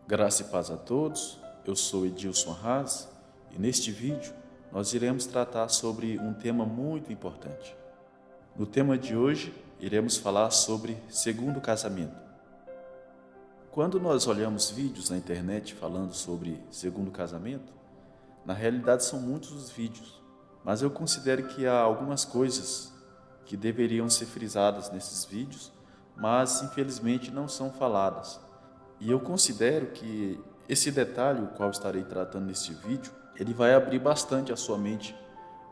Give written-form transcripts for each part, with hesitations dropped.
Graça e paz a todos, eu sou Edilson Arras e neste vídeo nós iremos tratar sobre um tema muito importante. No tema de hoje, iremos falar sobre segundo casamento. Quando nós olhamos vídeos na internet falando sobre segundo casamento, na realidade são muitos os vídeos, mas eu considero que há algumas coisas que deveriam ser frisadas nesses vídeos, mas infelizmente não são faladas. E eu considero que esse detalhe, o qual estarei tratando neste vídeo, ele vai abrir bastante a sua mente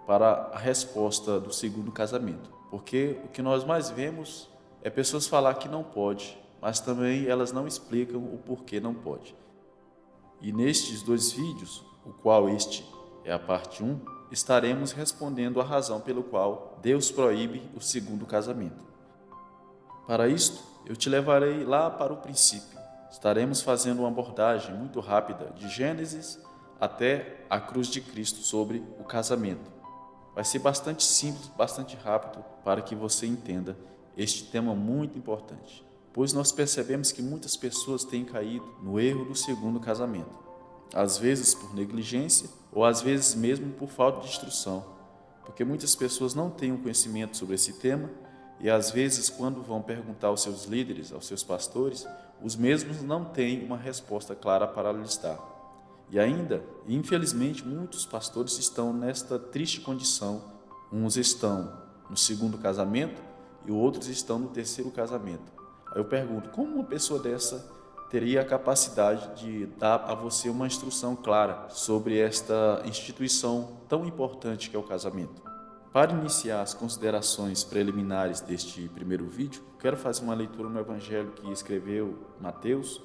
para a resposta do segundo casamento. Porque o que nós mais vemos é pessoas falar que não pode, mas também elas não explicam o porquê não pode. E nestes dois vídeos, o qual este é a parte 1, estaremos respondendo a razão pelo qual Deus proíbe o segundo casamento. Para isto, eu te levarei lá para o princípio. Estaremos fazendo uma abordagem muito rápida de Gênesis até a cruz de Cristo sobre o casamento. Vai ser bastante simples, bastante rápido para que você entenda este tema muito importante, pois nós percebemos que muitas pessoas têm caído no erro do segundo casamento, às vezes por negligência ou às vezes mesmo por falta de instrução, porque muitas pessoas não têm um conhecimento sobre esse tema e às vezes quando vão perguntar aos seus líderes, aos seus pastores, os mesmos não têm uma resposta clara para lhes dar. E ainda, infelizmente, muitos pastores estão nesta triste condição. Uns estão no segundo casamento e outros estão no terceiro casamento. Aí eu pergunto, como uma pessoa dessa teria a capacidade de dar a você uma instrução clara sobre esta instituição tão importante que é o casamento? Para iniciar as considerações preliminares deste primeiro vídeo, quero fazer uma leitura no Evangelho que escreveu Mateus,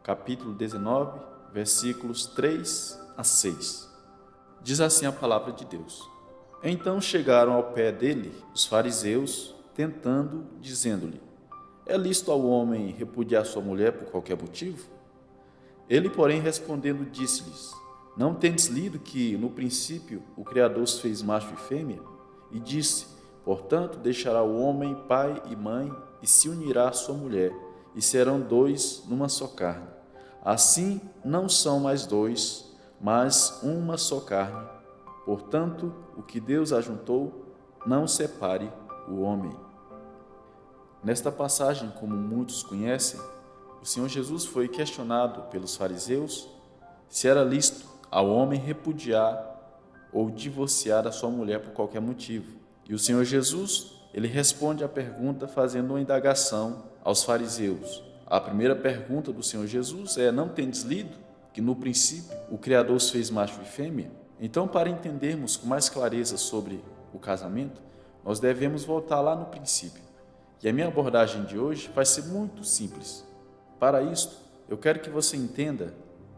capítulo 19, versículos 3 a 6. Diz assim a palavra de Deus: Então chegaram ao pé dele os fariseus, tentando, dizendo-lhe: É lícito ao homem repudiar sua mulher por qualquer motivo? Ele, porém, respondendo, disse-lhes: Não tendes lido que, no princípio, o Criador os fez macho e fêmea? E disse: Portanto, deixará o homem pai e mãe e se unirá à sua mulher, e serão dois numa só carne. Assim, não são mais dois, mas uma só carne. Portanto, o que Deus ajuntou, não separe o homem. Nesta passagem, como muitos conhecem, o Senhor Jesus foi questionado pelos fariseus se era lícito ao homem repudiar ou divorciar a sua mulher por qualquer motivo. E o Senhor Jesus, ele responde à pergunta fazendo uma indagação aos fariseus. A primeira pergunta do Senhor Jesus é: não tendes lido que no princípio o Criador os fez macho e fêmea? Então, para entendermos com mais clareza sobre o casamento, nós devemos voltar lá no princípio. E a minha abordagem de hoje vai ser muito simples. Para isto, eu quero que você entenda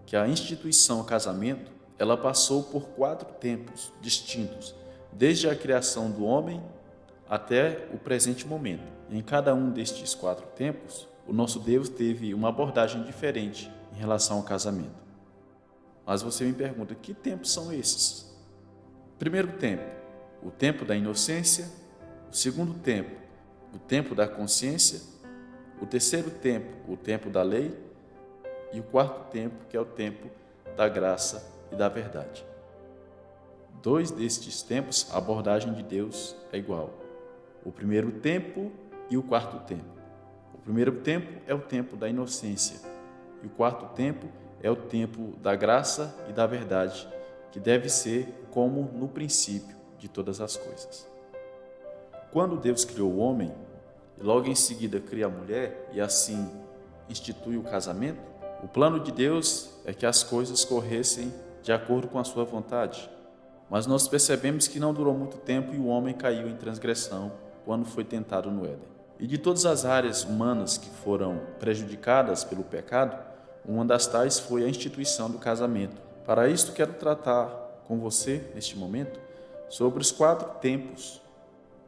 que a instituição casamento, ela passou por 4 tempos distintos, desde a criação do homem até o presente momento. E em cada um destes 4 tempos, o nosso Deus teve uma abordagem diferente em relação ao casamento. Mas você me pergunta, que tempos são esses? Primeiro tempo, o tempo da inocência. O segundo tempo, o tempo da consciência. O terceiro tempo, o tempo da lei. E o quarto tempo, que é o tempo da graça e da verdade. 2 destes tempos, a abordagem de Deus é igual. O primeiro tempo e o quarto tempo. O primeiro tempo é o tempo da inocência e o quarto tempo é o tempo da graça e da verdade, que deve ser como no princípio de todas as coisas. Quando Deus criou o homem e logo em seguida cria a mulher e assim institui o casamento, o plano de Deus é que as coisas corressem de acordo com a sua vontade. Mas nós percebemos que não durou muito tempo e o homem caiu em transgressão quando foi tentado no Éden. E de todas as áreas humanas que foram prejudicadas pelo pecado, uma das tais foi a instituição do casamento. Para isto, quero tratar com você, neste momento, sobre os 4 tempos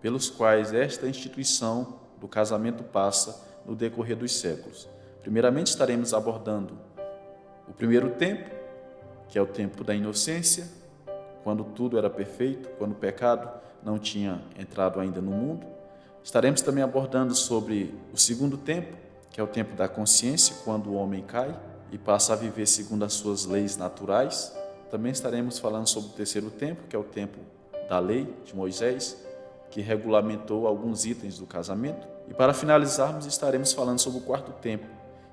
pelos quais esta instituição do casamento passa no decorrer dos séculos. Primeiramente, estaremos abordando o primeiro tempo, que é o tempo da inocência, quando tudo era perfeito, quando o pecado não tinha entrado ainda no mundo. Estaremos também abordando sobre o segundo tempo, que é o tempo da consciência, quando o homem cai. e passa a viver segundo as suas leis naturais. Também estaremos falando sobre o terceiro tempo, que é o tempo da lei de Moisés, que regulamentou alguns itens do casamento. E para finalizarmos, estaremos falando sobre o quarto tempo,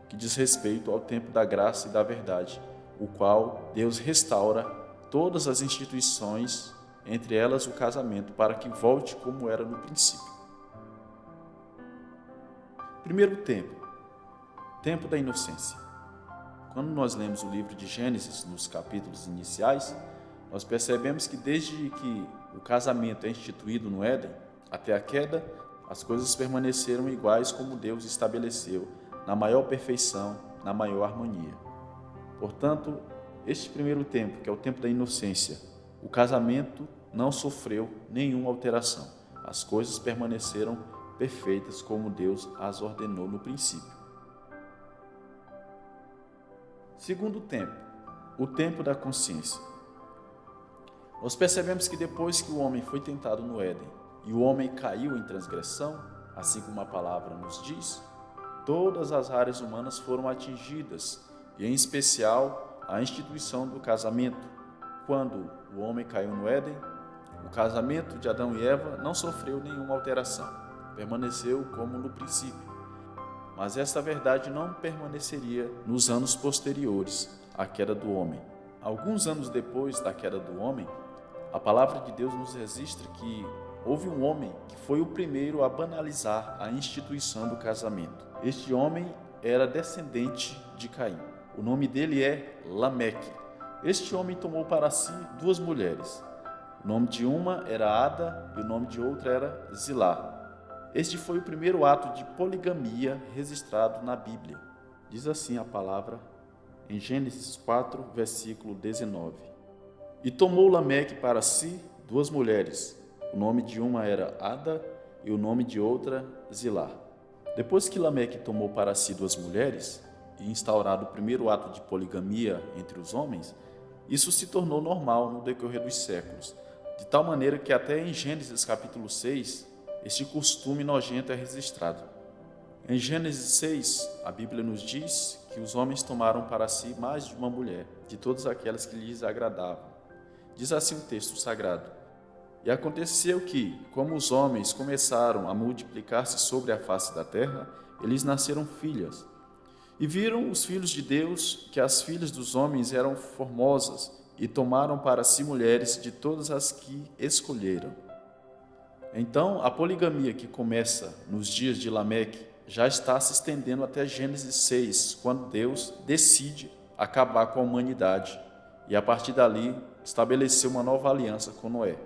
que diz respeito ao tempo da graça e da verdade, o qual Deus restaura todas as instituições, entre elas o casamento, para que volte como era no princípio. Primeiro tempo, tempo da inocência. Quando nós lemos o livro de Gênesis, nos capítulos iniciais, nós percebemos que desde que o casamento é instituído no Éden, até a queda, as coisas permaneceram iguais como Deus estabeleceu, na maior perfeição, na maior harmonia. Portanto, este primeiro tempo, que é o tempo da inocência, o casamento não sofreu nenhuma alteração. As coisas permaneceram perfeitas como Deus as ordenou no princípio. Segundo tempo, o tempo da consciência. Nós percebemos que depois que o homem foi tentado no Éden e o homem caiu em transgressão, assim como a palavra nos diz, todas as áreas humanas foram atingidas, e em especial a instituição do casamento. Quando o homem caiu no Éden, o casamento de Adão e Eva não sofreu nenhuma alteração, permaneceu como no princípio. Mas esta verdade não permaneceria nos anos posteriores à queda do homem. Alguns anos depois da queda do homem, a palavra de Deus nos registra que houve um homem que foi o primeiro a banalizar a instituição do casamento. Este homem era descendente de Caim. O nome dele é Lameque. Este homem tomou para si duas mulheres. O nome de uma era Ada e o nome de outra era Zilá. Este foi o primeiro ato de poligamia registrado na Bíblia. Diz assim a palavra em Gênesis 4, versículo 19. E tomou Lameque para si duas mulheres. O nome de uma era Ada e o nome de outra Zilá. Depois que Lameque tomou para si duas mulheres e instaurado o primeiro ato de poligamia entre os homens, isso se tornou normal no decorrer dos séculos, de tal maneira que até em Gênesis capítulo 6, este costume nojento é registrado. Em Gênesis 6, a Bíblia nos diz que os homens tomaram para si mais de uma mulher, de todas aquelas que lhes agradavam. Diz assim o texto sagrado: E aconteceu que, como os homens começaram a multiplicar-se sobre a face da terra, eles nasceram filhas. E viram os filhos de Deus que as filhas dos homens eram formosas, e tomaram para si mulheres de todas as que escolheram. Então, a poligamia que começa nos dias de Lameque já está se estendendo até Gênesis 6, quando Deus decide acabar com a humanidade e, a partir dali, estabeleceu uma nova aliança com Noé.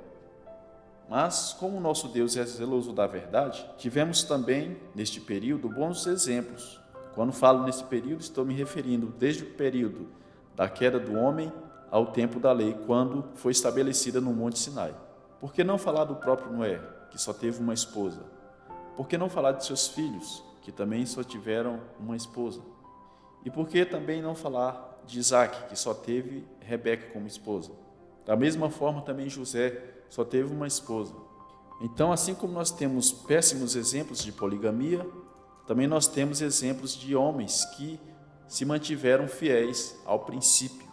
Mas, como o nosso Deus é zeloso da verdade, tivemos também, neste período, bons exemplos. Quando falo nesse período, estou me referindo desde o período da queda do homem ao tempo da lei, quando foi estabelecida no Monte Sinai. Por que não falar do próprio Noé, que só teve uma esposa? Por que não falar de seus filhos, que também só tiveram uma esposa? E por que também não falar de Isaac, que só teve Rebeca como esposa? Da mesma forma, também José só teve uma esposa. Então, assim como nós temos péssimos exemplos de poligamia, também nós temos exemplos de homens que se mantiveram fiéis ao princípio.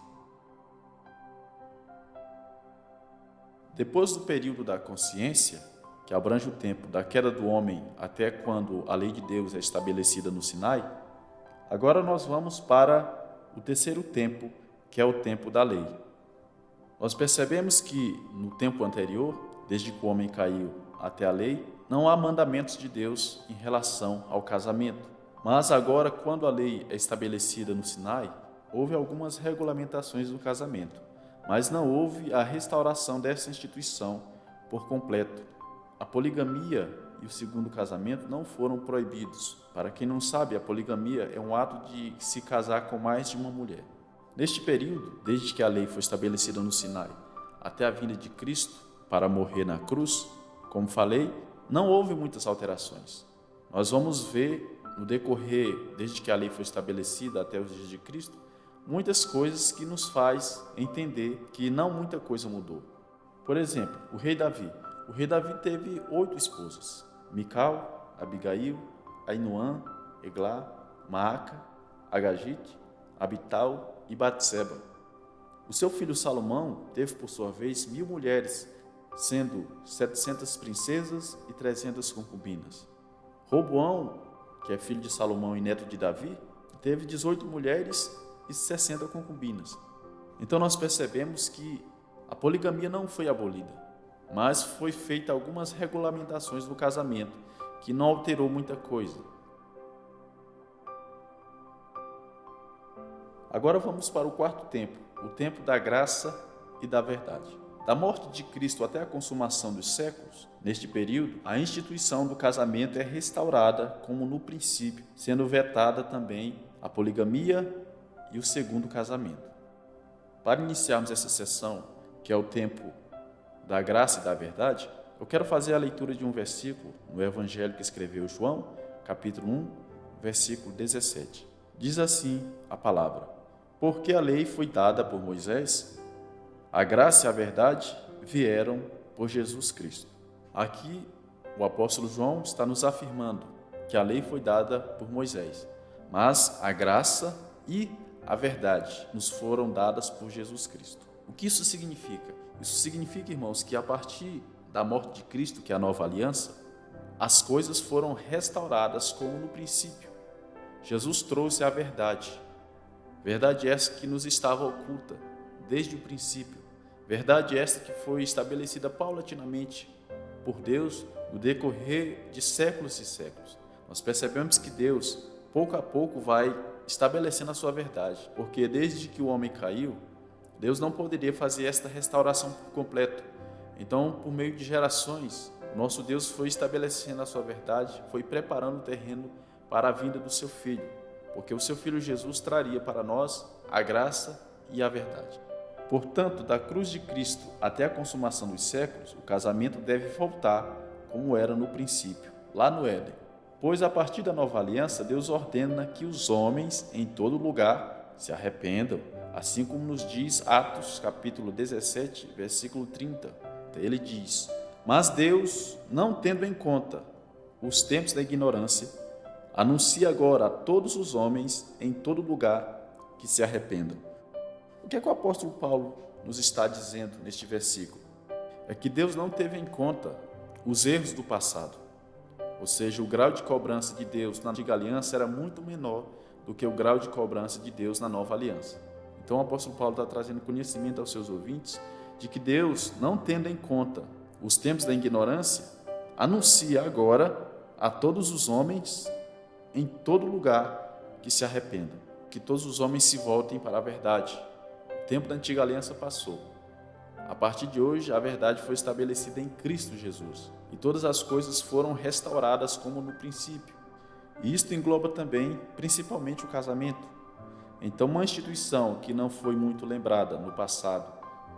Depois do período da consciência, que abrange o tempo da queda do homem até quando a lei de Deus é estabelecida no Sinai, agora nós vamos para o terceiro tempo, que é o tempo da lei. Nós percebemos que no tempo anterior, desde que o homem caiu até a lei, não há mandamentos de Deus em relação ao casamento. Mas agora, quando a lei é estabelecida no Sinai, houve algumas regulamentações do casamento, mas não houve a restauração dessa instituição por completo. A poligamia e o segundo casamento não foram proibidos. Para quem não sabe, a poligamia é um ato de se casar com mais de uma mulher. Neste período, desde que a lei foi estabelecida no Sinai até a vinda de Cristo para morrer na cruz, como falei, não houve muitas alterações. Nós vamos ver no decorrer, desde que a lei foi estabelecida até os dias de Cristo, muitas coisas que nos faz entender que não muita coisa mudou. Por exemplo, o rei Davi. O rei Davi teve 8 esposas: Mical, Abigail, Ainoã, Eglá, Maaca, Agagite, Abital e Batseba. O seu filho Salomão teve, por sua vez, 1000 mulheres, sendo 700 princesas e 300 concubinas. Roboão, que é filho de Salomão e neto de Davi, teve 18 mulheres e 60 concubinas. Então nós percebemos que a poligamia não foi abolida, mas foi feita algumas regulamentações do casamento, que não alterou muita coisa. Agora vamos para o quarto tempo, o tempo da graça e da verdade. Da morte de Cristo até a consumação dos séculos, neste período, a instituição do casamento é restaurada como no princípio, sendo vetada também a poligamia e o segundo casamento. Para iniciarmos essa sessão, que é o tempo da graça e da verdade, eu quero fazer a leitura de um versículo no Evangelho que escreveu João, capítulo 1, versículo 17. Diz assim a palavra: porque a lei foi dada por Moisés, a graça e a verdade vieram por Jesus Cristo. Aqui, o apóstolo João está nos afirmando que a lei foi dada por Moisés, mas a graça e a verdade nos foram dadas por Jesus Cristo. O que isso significa? Isso significa, irmãos, que a partir da morte de Cristo, que é a nova aliança, as coisas foram restauradas como no princípio. Jesus trouxe a verdade. Verdade essa que nos estava oculta desde o princípio. Verdade esta que foi estabelecida paulatinamente por Deus no decorrer de séculos e séculos. Nós percebemos que Deus, pouco a pouco, vai estabelecendo a sua verdade, porque desde que o homem caiu, Deus não poderia fazer esta restauração por completo. Então, por meio de gerações, nosso Deus foi estabelecendo a sua verdade, foi preparando o terreno para a vinda do seu Filho, porque o seu Filho Jesus traria para nós a graça e a verdade. Portanto, da cruz de Cristo até a consumação dos séculos, o casamento deve voltar como era no princípio, lá no Éden. Pois a partir da nova aliança, Deus ordena que os homens em todo lugar se arrependam, assim como nos diz Atos capítulo 17, versículo 30. Ele diz: mas Deus, não tendo em conta os tempos da ignorância, anuncia agora a todos os homens em todo lugar que se arrependam. O que é que o apóstolo Paulo nos está dizendo neste versículo? É que Deus não teve em conta os erros do passado. Ou seja, o grau de cobrança de Deus na antiga aliança era muito menor do que o grau de cobrança de Deus na nova aliança. Então o apóstolo Paulo está trazendo conhecimento aos seus ouvintes de que Deus, não tendo em conta os tempos da ignorância, anuncia agora a todos os homens em todo lugar que se arrependam, que todos os homens se voltem para a verdade. O tempo da antiga aliança passou. A partir de hoje, a verdade foi estabelecida em Cristo Jesus e todas as coisas foram restauradas como no princípio. E isto engloba também, principalmente, o casamento. Então, uma instituição que não foi muito lembrada no passado,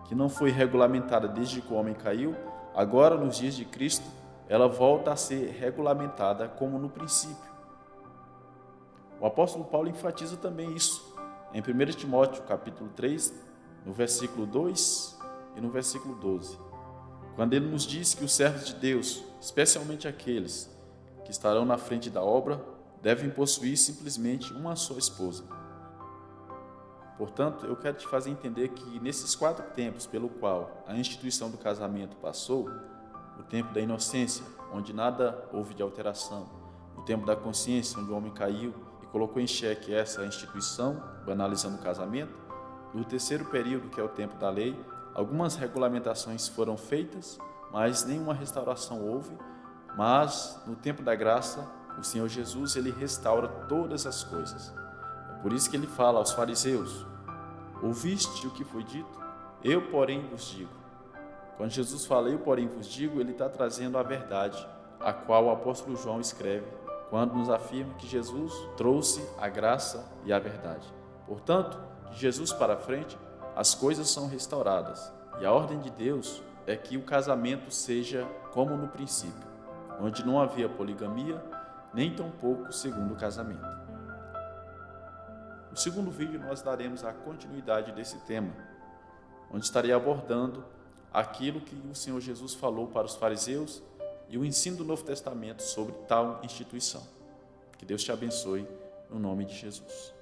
que não foi regulamentada desde que o homem caiu, agora, nos dias de Cristo, ela volta a ser regulamentada como no princípio. O apóstolo Paulo enfatiza também isso em 1 Timóteo, capítulo 3, no versículo 2 e no versículo 12, quando ele nos diz que os servos de Deus, especialmente aqueles que estarão na frente da obra, devem possuir simplesmente uma só esposa. Portanto, eu quero te fazer entender que nesses 4 tempos pelo qual a instituição do casamento passou, o tempo da inocência, onde nada houve de alteração, o tempo da consciência, onde o homem caiu e colocou em xeque essa instituição, banalizando o casamento, no terceiro período, que é o tempo da lei, algumas regulamentações foram feitas, mas nenhuma restauração houve. Mas no tempo da graça, o Senhor Jesus, ele restaura todas as coisas. É por isso que ele fala aos fariseus: ouviste o que foi dito? Eu, porém, vos digo. Quando Jesus fala eu, porém, vos digo, ele está trazendo a verdade, a qual o apóstolo João escreve, quando nos afirma que Jesus trouxe a graça e a verdade. Portanto, de Jesus para frente, as coisas são restauradas. E a ordem de Deus é que o casamento seja como no princípio, onde não havia poligamia, nem tampouco o segundo casamento. No segundo vídeo nós daremos a continuidade desse tema, onde estarei abordando aquilo que o Senhor Jesus falou para os fariseus e o ensino do Novo Testamento sobre tal instituição. Que Deus te abençoe, no nome de Jesus.